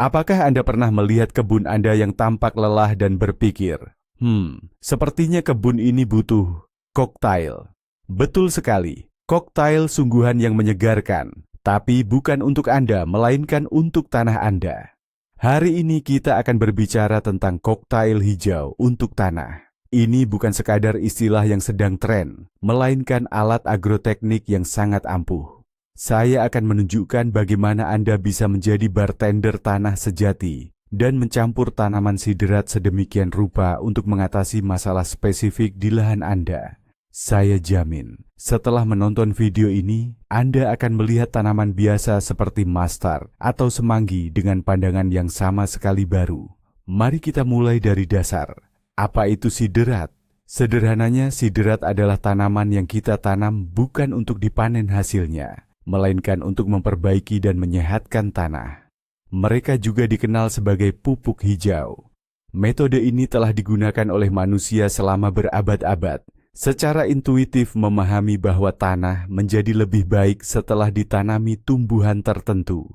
Apakah Anda pernah melihat kebun Anda yang tampak lelah dan berpikir, sepertinya kebun ini butuh koktail. Betul sekali, koktail sungguhan yang menyegarkan, tapi bukan untuk Anda, melainkan untuk tanah Anda. Hari ini kita akan berbicara tentang koktail hijau untuk tanah. Ini bukan sekadar istilah yang sedang tren, melainkan alat agroteknik yang sangat ampuh. Saya akan menunjukkan bagaimana Anda bisa menjadi bartender tanah sejati dan mencampur tanaman siderat sedemikian rupa untuk mengatasi masalah spesifik di lahan Anda. Saya jamin, setelah menonton video ini, Anda akan melihat tanaman biasa seperti mustard atau semanggi dengan pandangan yang sama sekali baru. Mari kita mulai dari dasar. Apa itu siderat? Sederhananya, siderat adalah tanaman yang kita tanam bukan untuk dipanen hasilnya, melainkan untuk memperbaiki dan menyehatkan tanah. Mereka juga dikenal sebagai pupuk hijau. Metode ini telah digunakan oleh manusia selama berabad-abad, secara intuitif memahami bahwa tanah menjadi lebih baik setelah ditanami tumbuhan tertentu.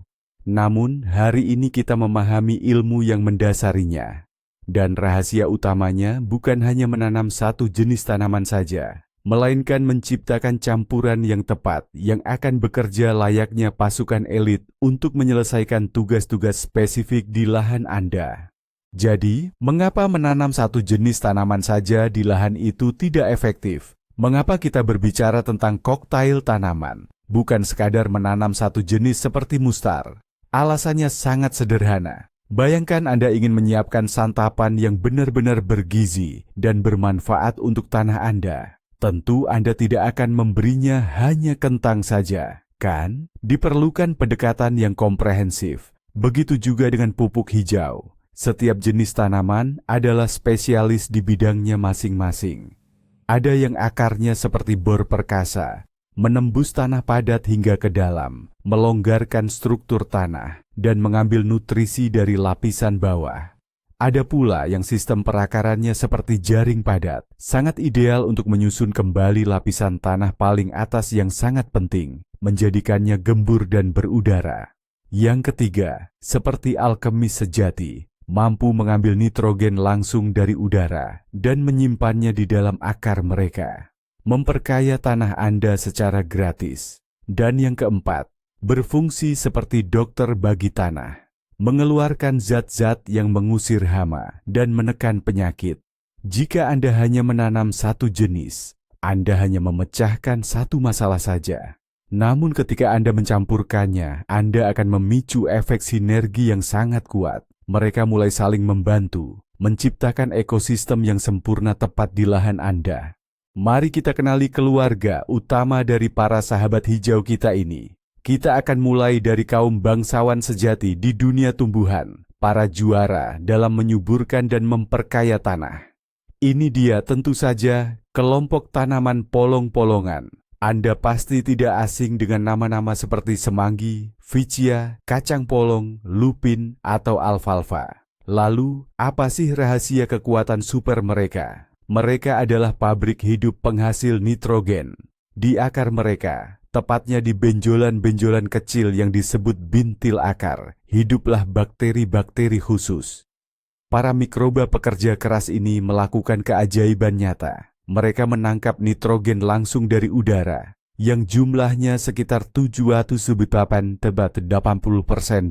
Namun, hari ini kita memahami ilmu yang mendasarinya. Dan rahasia utamanya bukan hanya menanam satu jenis tanaman saja, melainkan menciptakan campuran yang tepat yang akan bekerja layaknya pasukan elit untuk menyelesaikan tugas-tugas spesifik di lahan Anda. Jadi, mengapa menanam satu jenis tanaman saja di lahan itu tidak efektif? Mengapa kita berbicara tentang koktail tanaman, bukan sekadar menanam satu jenis seperti mustar? Alasannya sangat sederhana. Bayangkan Anda ingin menyiapkan santapan yang benar-benar bergizi dan bermanfaat untuk tanah Anda. Tentu Anda tidak akan memberinya hanya kentang saja, kan? Diperlukan pendekatan yang komprehensif. Begitu juga dengan pupuk hijau. Setiap jenis tanaman adalah spesialis di bidangnya masing-masing. Ada yang akarnya seperti bor perkasa, menembus tanah padat hingga ke dalam, melonggarkan struktur tanah, dan mengambil nutrisi dari lapisan bawah. Ada pula yang sistem perakarannya seperti jaring padat, sangat ideal untuk menyusun kembali lapisan tanah paling atas yang sangat penting, menjadikannya gembur dan berudara. Yang ketiga, seperti alkemis sejati, mampu mengambil nitrogen langsung dari udara dan menyimpannya di dalam akar mereka, memperkaya tanah Anda secara gratis. Dan yang keempat, berfungsi seperti dokter bagi tanah, mengeluarkan zat-zat yang mengusir hama dan menekan penyakit. Jika Anda hanya menanam satu jenis, Anda hanya memecahkan satu masalah saja. Namun ketika Anda mencampurkannya, Anda akan memicu efek sinergi yang sangat kuat. Mereka mulai saling membantu, menciptakan ekosistem yang sempurna tepat di lahan Anda. Mari kita kenali keluarga utama dari para sahabat hijau kita ini. Kita akan mulai dari kaum bangsawan sejati di dunia tumbuhan, para juara dalam menyuburkan dan memperkaya tanah. Ini dia tentu saja kelompok tanaman polong-polongan. Anda pasti tidak asing dengan nama-nama seperti semanggi, vicia, kacang polong, lupin, atau alfalfa. Lalu, apa sih rahasia kekuatan super mereka? Mereka adalah pabrik hidup penghasil nitrogen. Di akar mereka, tepatnya di benjolan-benjolan kecil yang disebut bintil akar, hiduplah bakteri-bakteri khusus. Para mikroba pekerja keras ini melakukan keajaiban nyata. Mereka menangkap nitrogen langsung dari udara, yang jumlahnya sekitar 780%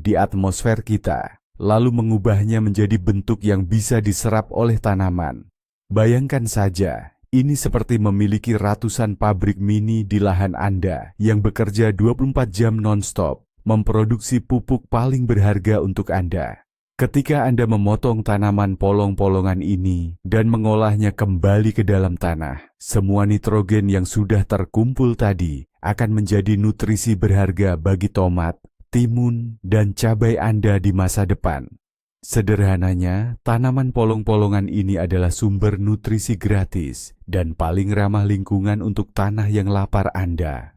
di atmosfer kita, lalu mengubahnya menjadi bentuk yang bisa diserap oleh tanaman. Bayangkan saja, ini seperti memiliki ratusan pabrik mini di lahan Anda yang bekerja 24 jam non-stop, memproduksi pupuk paling berharga untuk Anda. Ketika Anda memotong tanaman polong-polongan ini dan mengolahnya kembali ke dalam tanah, semua nitrogen yang sudah terkumpul tadi akan menjadi nutrisi berharga bagi tomat, timun, dan cabai Anda di masa depan. Sederhananya, tanaman polong-polongan ini adalah sumber nutrisi gratis dan paling ramah lingkungan untuk tanah yang lapar Anda.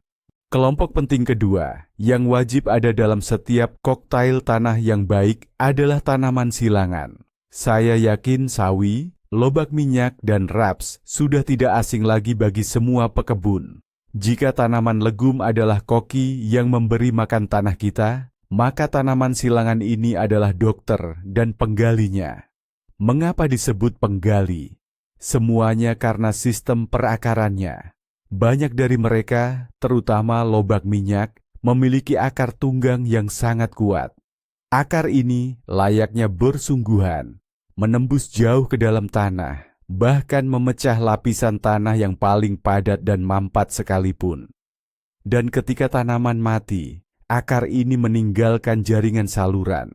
Kelompok penting kedua yang wajib ada dalam setiap koktail tanah yang baik adalah tanaman silangan. Saya yakin sawi, lobak minyak, dan raps sudah tidak asing lagi bagi semua pekebun. Jika tanaman legum adalah koki yang memberi makan tanah kita, Maka tanaman silangan ini adalah dokter dan penggalinya. Mengapa disebut penggali? Semuanya karena sistem perakarannya. Banyak dari mereka, terutama lobak minyak, memiliki akar tunggang yang sangat kuat. Akar ini layaknya bersungguhan, menembus jauh ke dalam tanah, bahkan memecah lapisan tanah yang paling padat dan mampat sekalipun. Dan ketika tanaman mati, akar ini meninggalkan jaringan saluran.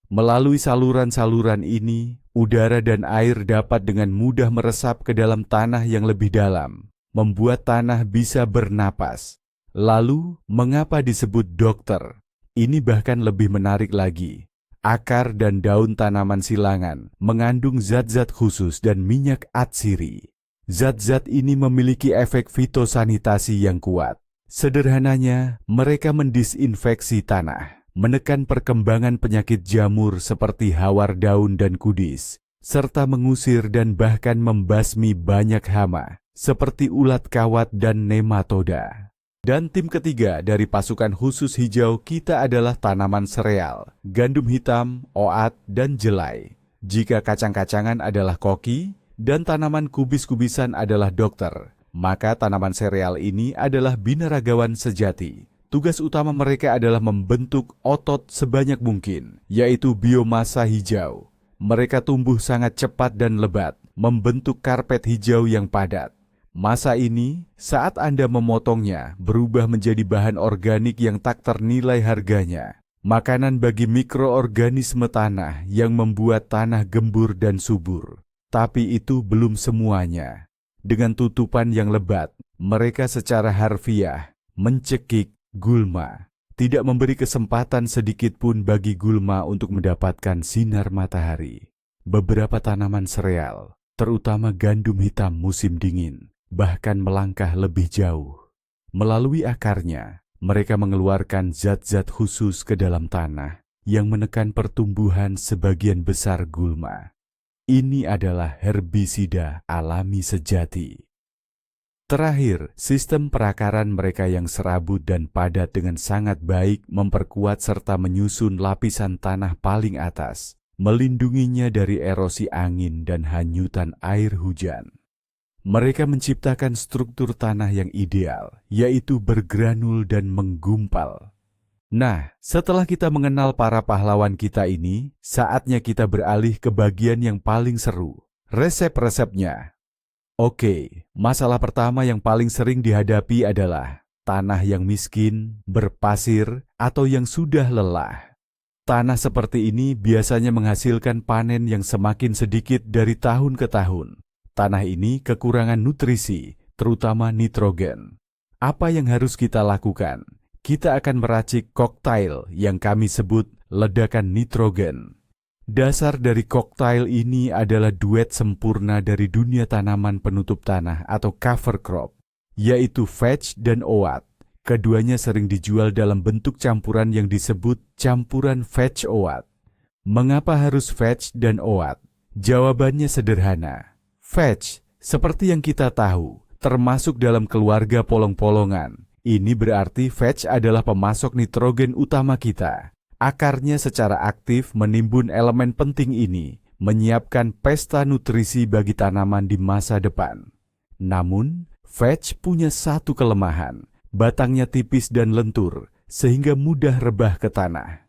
Melalui saluran-saluran ini, udara dan air dapat dengan mudah meresap ke dalam tanah yang lebih dalam, membuat tanah bisa bernapas. Lalu, mengapa disebut dokter? Ini bahkan lebih menarik lagi. Akar dan daun tanaman silangan mengandung zat-zat khusus dan minyak atsiri. Zat-zat ini memiliki efek fitosanitasi yang kuat. Sederhananya, mereka mendisinfeksi tanah, menekan perkembangan penyakit jamur seperti hawar daun dan kudis, serta mengusir dan bahkan membasmi banyak hama, seperti ulat kawat dan nematoda. Dan tim ketiga dari pasukan khusus hijau kita adalah tanaman sereal, gandum hitam, oat, dan jelai. Jika kacang-kacangan adalah koki, dan tanaman kubis-kubisan adalah dokter, maka tanaman sereal ini adalah binaragawan sejati. Tugas utama mereka adalah membentuk otot sebanyak mungkin, yaitu biomasa hijau. Mereka tumbuh sangat cepat dan lebat, membentuk karpet hijau yang padat. Masa ini, saat Anda memotongnya, berubah menjadi bahan organik yang tak ternilai harganya. Makanan bagi mikroorganisme tanah yang membuat tanah gembur dan subur. Tapi itu belum semuanya. Dengan tutupan yang lebat, mereka secara harfiah mencekik gulma. Tidak memberi kesempatan sedikit pun bagi gulma untuk mendapatkan sinar matahari. Beberapa tanaman sereal, terutama gandum hitam musim dingin, bahkan melangkah lebih jauh. Melalui akarnya, mereka mengeluarkan zat-zat khusus ke dalam tanah yang menekan pertumbuhan sebagian besar gulma. Ini adalah herbisida alami sejati. Terakhir, sistem perakaran mereka yang serabut dan padat dengan sangat baik memperkuat serta menyusun lapisan tanah paling atas, melindunginya dari erosi angin dan hanyutan air hujan. Mereka menciptakan struktur tanah yang ideal, yaitu bergranul dan menggumpal. Nah, setelah kita mengenal para pahlawan kita ini, saatnya kita beralih ke bagian yang paling seru, resep-resepnya. Oke, masalah pertama yang paling sering dihadapi adalah tanah yang miskin, berpasir, atau yang sudah lelah. Tanah seperti ini biasanya menghasilkan panen yang semakin sedikit dari tahun ke tahun. Tanah ini kekurangan nutrisi, terutama nitrogen. Apa yang harus kita lakukan? Kita akan meracik koktail yang kami sebut ledakan nitrogen. Dasar dari koktail ini adalah duet sempurna dari dunia tanaman penutup tanah atau cover crop, yaitu vetch dan oat. Keduanya sering dijual dalam bentuk campuran yang disebut campuran vetch oat. Mengapa harus vetch dan oat? Jawabannya sederhana. Vetch, seperti yang kita tahu, termasuk dalam keluarga polong-polongan. Ini berarti vetch adalah pemasok nitrogen utama kita. Akarnya secara aktif menimbun elemen penting ini, menyiapkan pesta nutrisi bagi tanaman di masa depan. Namun, vetch punya satu kelemahan, batangnya tipis dan lentur, sehingga mudah rebah ke tanah.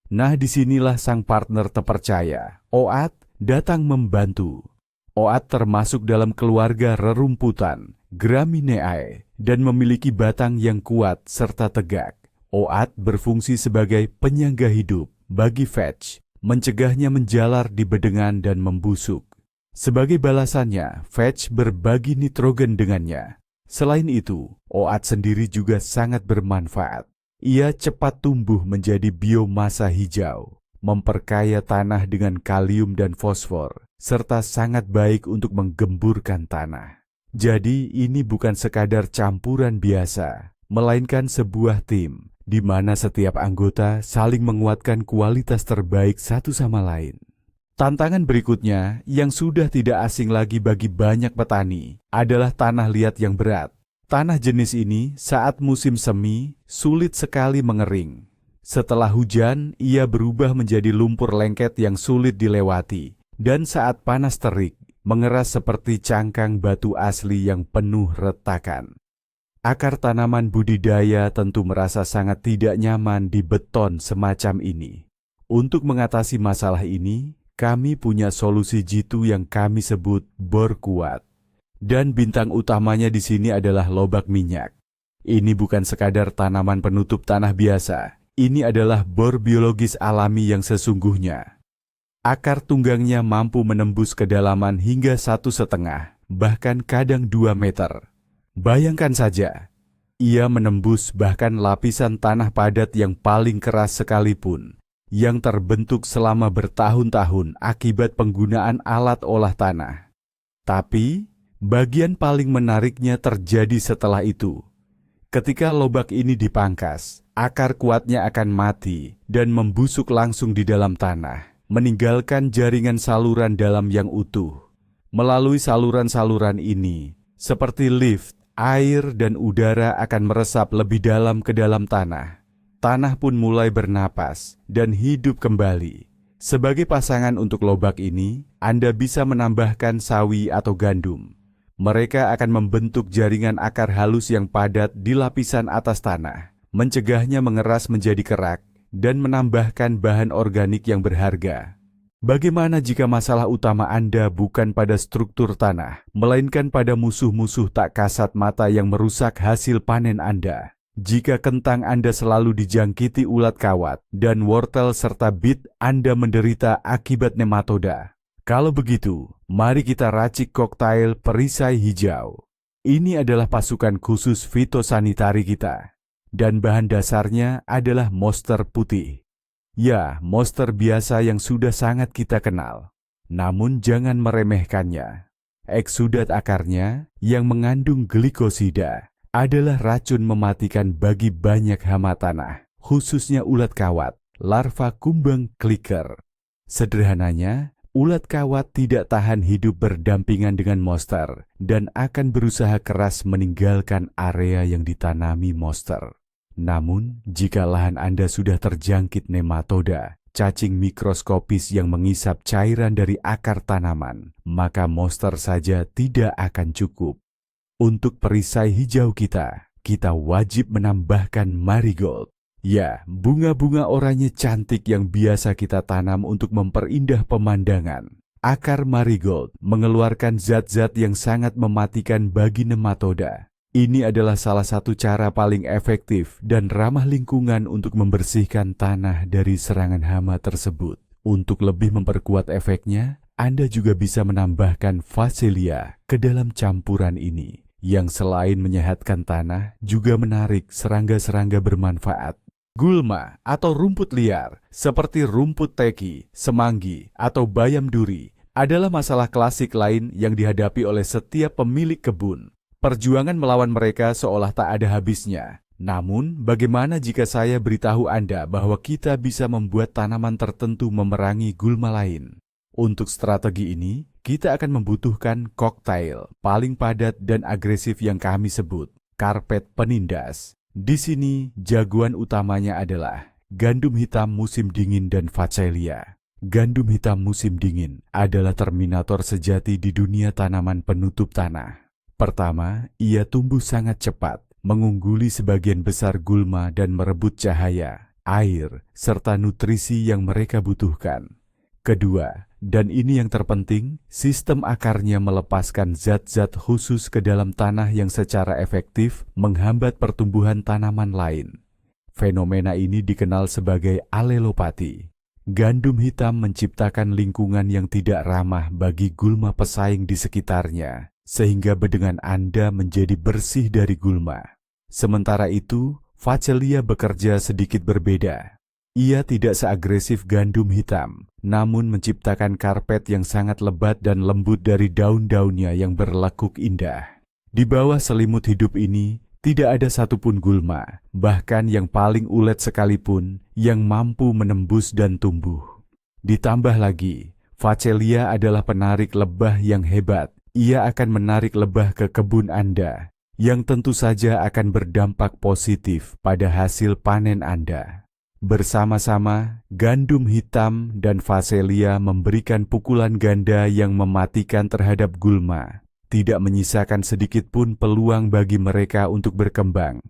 Nah, disinilah sang partner terpercaya, oat, datang membantu. Oat termasuk dalam keluarga rerumputan, Gramineae, dan memiliki batang yang kuat serta tegak. Oat berfungsi sebagai penyangga hidup bagi vetch, mencegahnya menjalar di bedengan dan membusuk. Sebagai balasannya, vetch berbagi nitrogen dengannya. Selain itu, oat sendiri juga sangat bermanfaat. Ia cepat tumbuh menjadi biomasa hijau, memperkaya tanah dengan kalium dan fosfor, serta sangat baik untuk menggemburkan tanah. Jadi ini bukan sekadar campuran biasa, melainkan sebuah tim, di mana setiap anggota saling menguatkan kualitas terbaik satu sama lain. Tantangan berikutnya, yang sudah tidak asing lagi bagi banyak petani, adalah tanah liat yang berat. Tanah jenis ini saat musim semi sulit sekali mengering. Setelah hujan, ia berubah menjadi lumpur lengket yang sulit dilewati, dan saat panas terik, mengeras seperti cangkang batu asli yang penuh retakan. Akar tanaman budidaya tentu merasa sangat tidak nyaman di beton semacam ini. Untuk mengatasi masalah ini, kami punya solusi jitu yang kami sebut bor kuat. Dan bintang utamanya di sini adalah lobak minyak. Ini bukan sekadar tanaman penutup tanah biasa. Ini adalah bor biologis alami yang sesungguhnya. Akar tunggangnya mampu menembus kedalaman hingga 1,5, bahkan kadang 2 meter. Bayangkan saja, ia menembus bahkan lapisan tanah padat yang paling keras sekalipun, yang terbentuk selama bertahun-tahun akibat penggunaan alat olah tanah. Tapi, bagian paling menariknya terjadi setelah itu. Ketika lobak ini dipangkas, akar kuatnya akan mati dan membusuk langsung di dalam tanah, meninggalkan jaringan saluran dalam yang utuh. Melalui saluran-saluran ini, seperti lift, air dan udara akan meresap lebih dalam ke dalam tanah. Tanah pun mulai bernapas dan hidup kembali. Sebagai pasangan untuk lobak ini, Anda bisa menambahkan sawi atau gandum. Mereka akan membentuk jaringan akar halus yang padat di lapisan atas tanah, mencegahnya mengeras menjadi kerak, dan menambahkan bahan organik yang berharga. Bagaimana jika masalah utama Anda bukan pada struktur tanah, melainkan pada musuh-musuh tak kasat mata yang merusak hasil panen Anda? Jika kentang Anda selalu dijangkiti ulat kawat dan wortel serta bit Anda menderita akibat nematoda. Kalau begitu, mari kita racik koktail perisai hijau. Ini adalah pasukan khusus fitosanitari kita. Dan bahan dasarnya adalah monster putih. Ya, monster biasa yang sudah sangat kita kenal. Namun jangan meremehkannya. Eksudat akarnya yang mengandung glikosida adalah racun mematikan bagi banyak hama tanah, khususnya ulat kawat, larva kumbang kliker. Sederhananya, ulat kawat tidak tahan hidup berdampingan dengan monster dan akan berusaha keras meninggalkan area yang ditanami monster. Namun, jika lahan Anda sudah terjangkit nematoda, cacing mikroskopis yang mengisap cairan dari akar tanaman, maka monster saja tidak akan cukup. Untuk perisai hijau kita wajib menambahkan marigold. Ya, bunga-bunga oranye cantik yang biasa kita tanam untuk memperindah pemandangan. Akar marigold mengeluarkan zat-zat yang sangat mematikan bagi nematoda. Ini adalah salah satu cara paling efektif dan ramah lingkungan untuk membersihkan tanah dari serangan hama tersebut. Untuk lebih memperkuat efeknya, Anda juga bisa menambahkan Phacelia ke dalam campuran ini, yang selain menyehatkan tanah, juga menarik serangga-serangga bermanfaat. Gulma atau rumput liar, seperti rumput teki, semanggi, atau bayam duri, adalah masalah klasik lain yang dihadapi oleh setiap pemilik kebun. Perjuangan melawan mereka seolah tak ada habisnya. Namun, bagaimana jika saya beritahu Anda bahwa kita bisa membuat tanaman tertentu memerangi gulma lain? Untuk strategi ini, kita akan membutuhkan koktail paling padat dan agresif yang kami sebut karpet penindas. Di sini, jagoan utamanya adalah gandum hitam musim dingin dan Phacelia. Gandum hitam musim dingin adalah terminator sejati di dunia tanaman penutup tanah. Pertama, ia tumbuh sangat cepat, mengungguli sebagian besar gulma dan merebut cahaya, air, serta nutrisi yang mereka butuhkan. Kedua, dan ini yang terpenting, sistem akarnya melepaskan zat-zat khusus ke dalam tanah yang secara efektif menghambat pertumbuhan tanaman lain. Fenomena ini dikenal sebagai alelopati. Gandum hitam menciptakan lingkungan yang tidak ramah bagi gulma pesaing di sekitarnya, sehingga bedengan Anda menjadi bersih dari gulma. Sementara itu, Phacelia bekerja sedikit berbeda. Ia tidak seagresif gandum hitam, namun menciptakan karpet yang sangat lebat dan lembut dari daun-daunnya yang berlekuk indah. Di bawah selimut hidup ini, tidak ada satupun gulma, bahkan yang paling ulet sekalipun, yang mampu menembus dan tumbuh. Ditambah lagi, Phacelia adalah penarik lebah yang hebat. Ia akan menarik lebah ke kebun Anda, yang tentu saja akan berdampak positif pada hasil panen Anda. Bersama-sama, gandum hitam dan faselia memberikan pukulan ganda yang mematikan terhadap gulma, tidak menyisakan sedikit pun peluang bagi mereka untuk berkembang.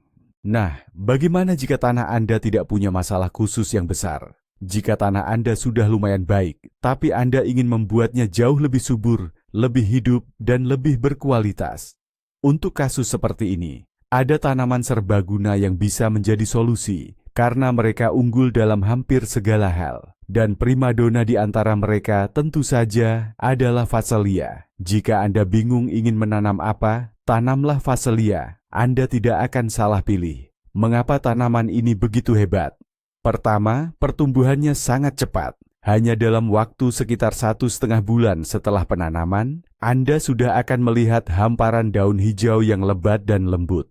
Nah, bagaimana jika tanah Anda tidak punya masalah khusus yang besar? Jika tanah Anda sudah lumayan baik, tapi Anda ingin membuatnya jauh lebih subur, lebih hidup, dan lebih berkualitas. Untuk kasus seperti ini, ada tanaman serbaguna yang bisa menjadi solusi, karena mereka unggul dalam hampir segala hal. Dan primadona di antara mereka tentu saja adalah faselia. Jika Anda bingung ingin menanam apa, tanamlah faselia. Anda tidak akan salah pilih. Mengapa tanaman ini begitu hebat? Pertama, pertumbuhannya sangat cepat. Hanya dalam waktu sekitar 1,5 bulan setelah penanaman, Anda sudah akan melihat hamparan daun hijau yang lebat dan lembut.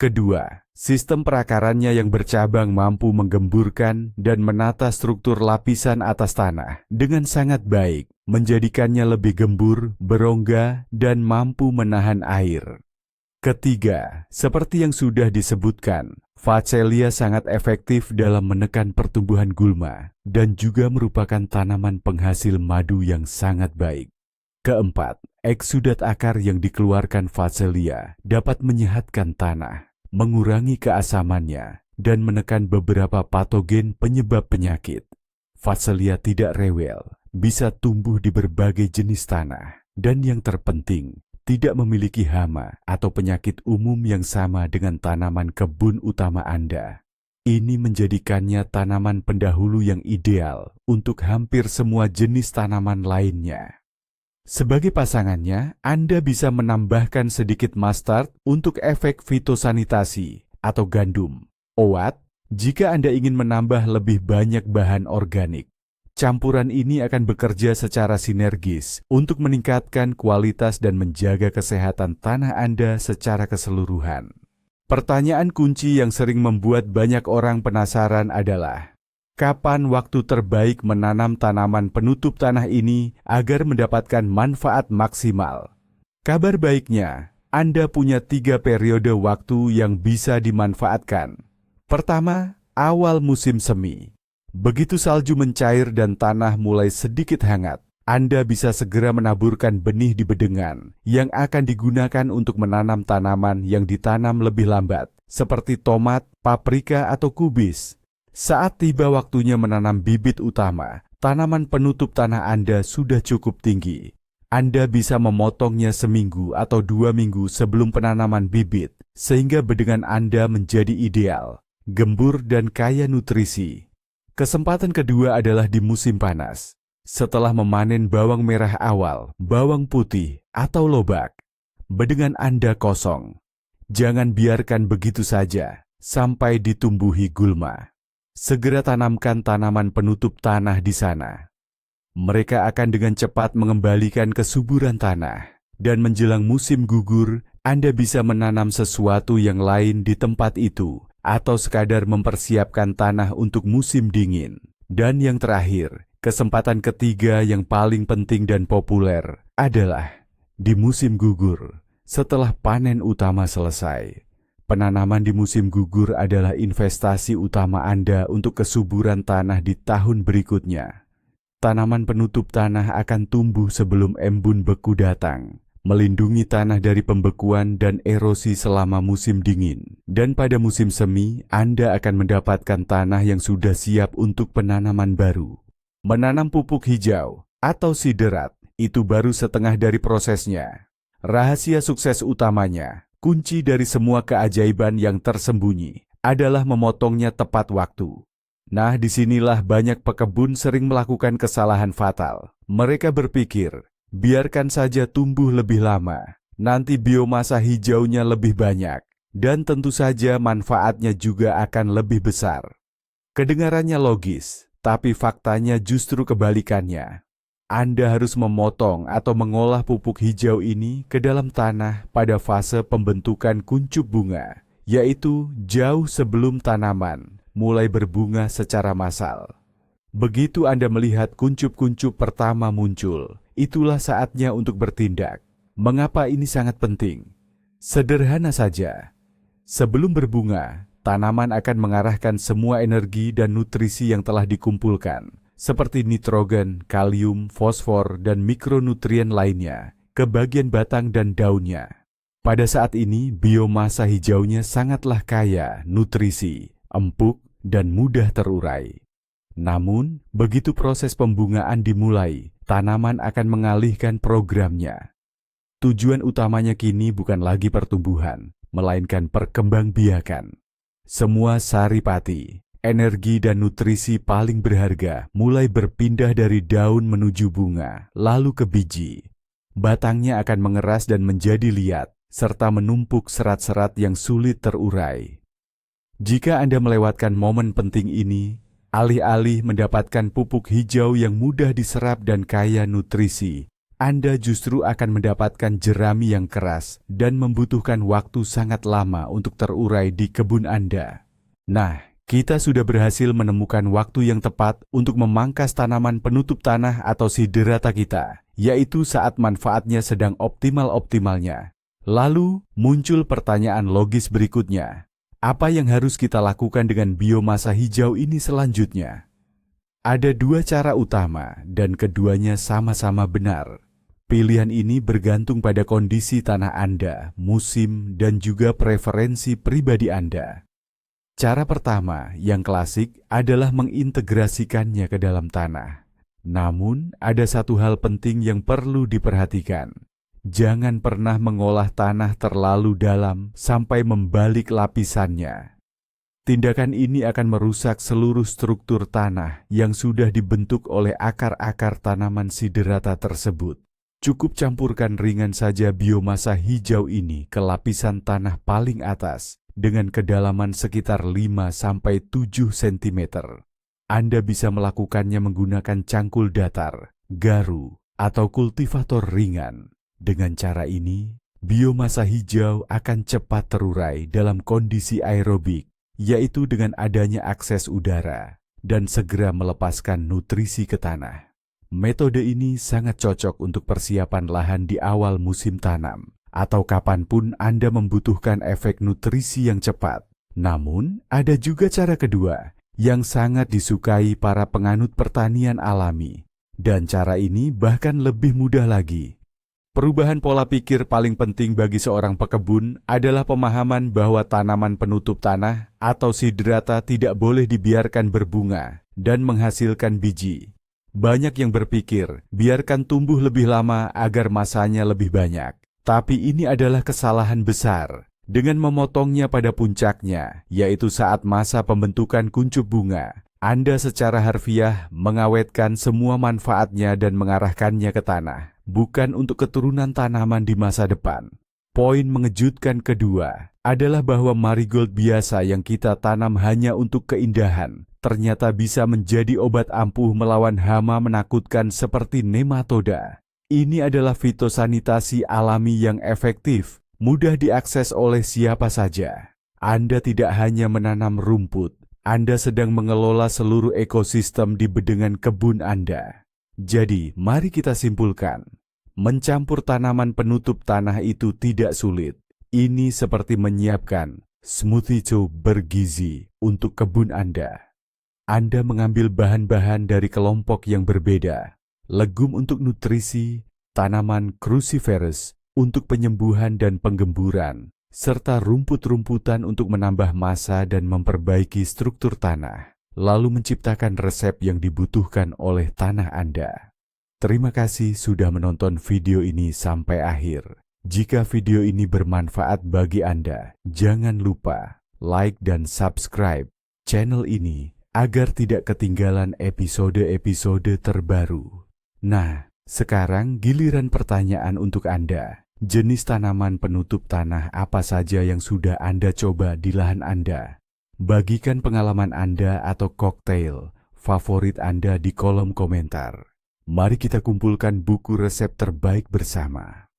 Kedua, sistem perakarannya yang bercabang mampu menggemburkan dan menata struktur lapisan atas tanah dengan sangat baik, menjadikannya lebih gembur, berongga, dan mampu menahan air. Ketiga, seperti yang sudah disebutkan, faselia sangat efektif dalam menekan pertumbuhan gulma dan juga merupakan tanaman penghasil madu yang sangat baik. Keempat, eksudat akar yang dikeluarkan faselia dapat menyehatkan tanah, mengurangi keasamannya, dan menekan beberapa patogen penyebab penyakit. Faselia tidak rewel, bisa tumbuh di berbagai jenis tanah, dan yang terpenting, tidak memiliki hama atau penyakit umum yang sama dengan tanaman kebun utama Anda. Ini menjadikannya tanaman pendahulu yang ideal untuk hampir semua jenis tanaman lainnya. Sebagai pasangannya, Anda bisa menambahkan sedikit mustard untuk efek fitosanitasi atau gandum, owat, jika Anda ingin menambah lebih banyak bahan organik. Campuran ini akan bekerja secara sinergis untuk meningkatkan kualitas dan menjaga kesehatan tanah Anda secara keseluruhan. Pertanyaan kunci yang sering membuat banyak orang penasaran adalah, kapan waktu terbaik menanam tanaman penutup tanah ini agar mendapatkan manfaat maksimal? Kabar baiknya, Anda punya 3 periode waktu yang bisa dimanfaatkan. Pertama, awal musim semi. Begitu salju mencair dan tanah mulai sedikit hangat, Anda bisa segera menaburkan benih di bedengan yang akan digunakan untuk menanam tanaman yang ditanam lebih lambat, seperti tomat, paprika, atau kubis. Saat tiba waktunya menanam bibit utama, tanaman penutup tanah Anda sudah cukup tinggi. Anda bisa memotongnya seminggu atau 2 minggu sebelum penanaman bibit, sehingga bedengan Anda menjadi ideal, gembur, dan kaya nutrisi. Kesempatan kedua adalah di musim panas. Setelah memanen bawang merah awal, bawang putih, atau lobak, bedengan Anda kosong. Jangan biarkan begitu saja sampai ditumbuhi gulma. Segera tanamkan tanaman penutup tanah di sana. Mereka akan dengan cepat mengembalikan kesuburan tanah. Dan menjelang musim gugur, Anda bisa menanam sesuatu yang lain di tempat itu, atau sekadar mempersiapkan tanah untuk musim dingin. Dan yang terakhir, kesempatan ketiga yang paling penting dan populer adalah di musim gugur, setelah panen utama selesai. Penanaman di musim gugur adalah investasi utama Anda untuk kesuburan tanah di tahun berikutnya. Tanaman penutup tanah akan tumbuh sebelum embun beku datang, melindungi tanah dari pembekuan dan erosi selama musim dingin. Dan pada musim semi, Anda akan mendapatkan tanah yang sudah siap untuk penanaman baru. Menanam pupuk hijau atau siderat, itu baru setengah dari prosesnya. Rahasia sukses utamanya, kunci dari semua keajaiban yang tersembunyi, adalah memotongnya tepat waktu. Nah, disinilah banyak pekebun sering melakukan kesalahan fatal. Mereka berpikir, biarkan saja tumbuh lebih lama, nanti biomasa hijaunya lebih banyak, dan tentu saja manfaatnya juga akan lebih besar. Kedengarannya logis, tapi faktanya justru kebalikannya. Anda harus memotong atau mengolah pupuk hijau ini ke dalam tanah pada fase pembentukan kuncup bunga, yaitu jauh sebelum tanaman mulai berbunga secara massal. Begitu Anda melihat kuncup-kuncup pertama muncul, itulah saatnya untuk bertindak. Mengapa ini sangat penting? Sederhana saja. Sebelum berbunga, tanaman akan mengarahkan semua energi dan nutrisi yang telah dikumpulkan, seperti nitrogen, kalium, fosfor, dan mikronutrien lainnya, ke bagian batang dan daunnya. Pada saat ini, biomasa hijaunya sangatlah kaya nutrisi, empuk, dan mudah terurai. Namun, begitu proses pembungaan dimulai, tanaman akan mengalihkan programnya. Tujuan utamanya kini bukan lagi pertumbuhan, melainkan perkembangbiakan. Semua saripati, energi dan nutrisi paling berharga mulai berpindah dari daun menuju bunga, lalu ke biji. Batangnya akan mengeras dan menjadi liat, serta menumpuk serat-serat yang sulit terurai. Jika Anda melewatkan momen penting ini, alih-alih mendapatkan pupuk hijau yang mudah diserap dan kaya nutrisi, Anda justru akan mendapatkan jerami yang keras dan membutuhkan waktu sangat lama untuk terurai di kebun Anda. Nah, kita sudah berhasil menemukan waktu yang tepat untuk memangkas tanaman penutup tanah atau siderata kita, yaitu saat manfaatnya sedang optimal-optimalnya. Lalu, muncul pertanyaan logis berikutnya. Apa yang harus kita lakukan dengan biomasa hijau ini selanjutnya? Ada dua cara utama dan keduanya sama-sama benar. Pilihan ini bergantung pada kondisi tanah Anda, musim, dan juga preferensi pribadi Anda. Cara pertama, yang klasik, adalah mengintegrasikannya ke dalam tanah. Namun, ada satu hal penting yang perlu diperhatikan. Jangan pernah mengolah tanah terlalu dalam sampai membalik lapisannya. Tindakan ini akan merusak seluruh struktur tanah yang sudah dibentuk oleh akar-akar tanaman siderata tersebut. Cukup campurkan ringan saja biomasa hijau ini ke lapisan tanah paling atas dengan kedalaman sekitar 5-7 cm. Anda bisa melakukannya menggunakan cangkul datar, garu, atau kultivator ringan. Dengan cara ini, biomasa hijau akan cepat terurai dalam kondisi aerobik, yaitu dengan adanya akses udara, dan segera melepaskan nutrisi ke tanah. Metode ini sangat cocok untuk persiapan lahan di awal musim tanam, atau kapanpun Anda membutuhkan efek nutrisi yang cepat. Namun, ada juga cara kedua, yang sangat disukai para penganut pertanian alami. Dan cara ini bahkan lebih mudah lagi. Perubahan pola pikir paling penting bagi seorang pekebun adalah pemahaman bahwa tanaman penutup tanah atau siderata tidak boleh dibiarkan berbunga dan menghasilkan biji. Banyak yang berpikir, biarkan tumbuh lebih lama agar masanya lebih banyak. Tapi ini adalah kesalahan besar. Dengan memotongnya pada puncaknya, yaitu saat masa pembentukan kuncup bunga, Anda secara harfiah mengawetkan semua manfaatnya dan mengarahkannya ke tanah, bukan untuk keturunan tanaman di masa depan. Poin mengejutkan kedua adalah bahwa marigold biasa yang kita tanam hanya untuk keindahan, ternyata bisa menjadi obat ampuh melawan hama menakutkan seperti nematoda. Ini adalah fitosanitasi alami yang efektif, mudah diakses oleh siapa saja. Anda tidak hanya menanam rumput, Anda sedang mengelola seluruh ekosistem di bedengan kebun Anda. Jadi, mari kita simpulkan. Mencampur tanaman penutup tanah itu tidak sulit. Ini seperti menyiapkan smoothie bergizi untuk kebun Anda. Anda mengambil bahan-bahan dari kelompok yang berbeda. Legum untuk nutrisi, tanaman cruciferous untuk penyembuhan dan penggemburan, serta rumput-rumputan untuk menambah massa dan memperbaiki struktur tanah, lalu menciptakan resep yang dibutuhkan oleh tanah Anda. Terima kasih sudah menonton video ini sampai akhir. Jika video ini bermanfaat bagi Anda, jangan lupa like dan subscribe channel ini agar tidak ketinggalan episode-episode terbaru. Nah, sekarang giliran pertanyaan untuk Anda. Jenis tanaman penutup tanah apa saja yang sudah Anda coba di lahan Anda? Bagikan pengalaman Anda atau koktail favorit Anda di kolom komentar. Mari kita kumpulkan buku resep terbaik bersama.